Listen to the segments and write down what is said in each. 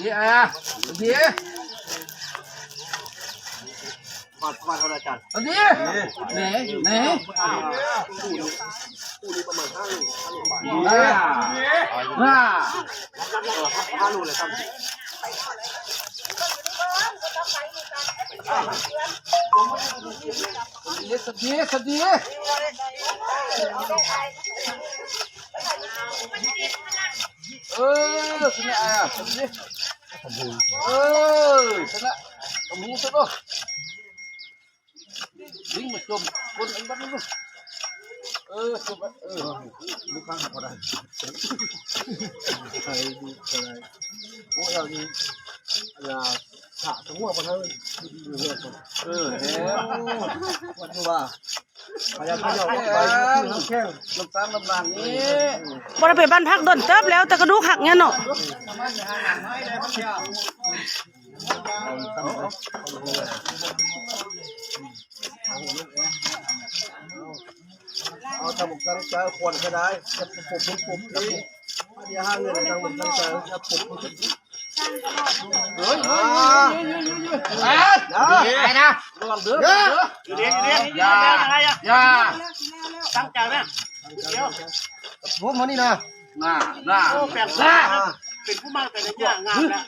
ดีอ่ะดีก่อนเขาอาจารย์ดีไหนคู่นี้ประมาณ5 ลูกบาท5 ลูกเลยครับสดีสนะอ่ะสดีสนะkamu musuh tuh ini macam pun enggak dulu coba bukan orang oh yang ini ya tak semua padahal coba kayak lepas lepas ini บ่ได้ไปบ้านพักโดนเติบแล้วแต่กระดูกหักเนี่ยเนาะเอาทำบุกตั้งใจควรก็ได้จะปุบเดี๋ยว5 เงินทำบุกตั้งใจจะปุบไอ้นะระวังเด้อเรียนอย่าตั้งใจไหมเดี๋ยวพวกมันนี่นะแปลกเป็นผู้มาแต่ในอย่างงานแล้ว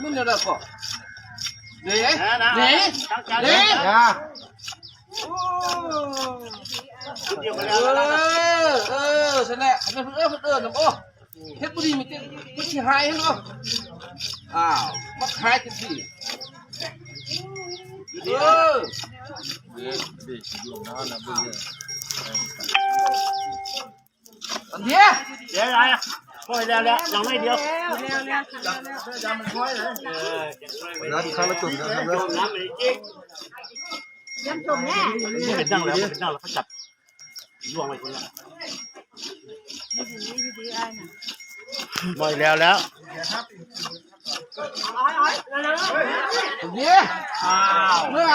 มันเนี่ยละก็นี่สนะไม่เพิ่งนะโอ้เฮ็ดบุรีมันจะมันสิหายเนาะมาขายจังซี่อันเดียวอะไรอ่ะค่อยแล้วยังไม่เดียวร้านข้าวจุ่มนะครับเริ่มน้ำเลยจิ๊กย้ำจุ่มแน่ไม่เป็นดังแล้วเขาจับล่วงไปคนละบ่อยแล้วเดียวเมื่อ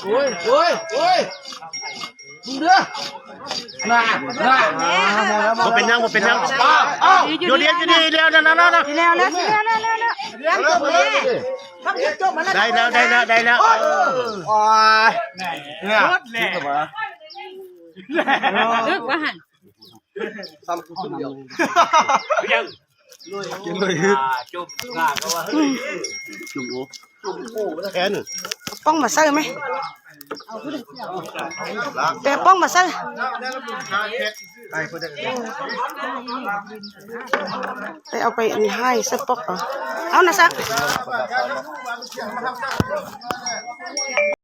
โอ้ยมึงเด้อบ่เป็นยังอยู่ดีแล้วนะได้แล้วเนี่ยลึกว่าหั่นซ้ำคนเดียวยังกินเลยจุ่มงาก็ว่าจุ่มโอ้แค่นึงป้องมาใส่ไหมแต่ป้องมาใส่ไปเอาไปอันให้สักปอกเอานะสัก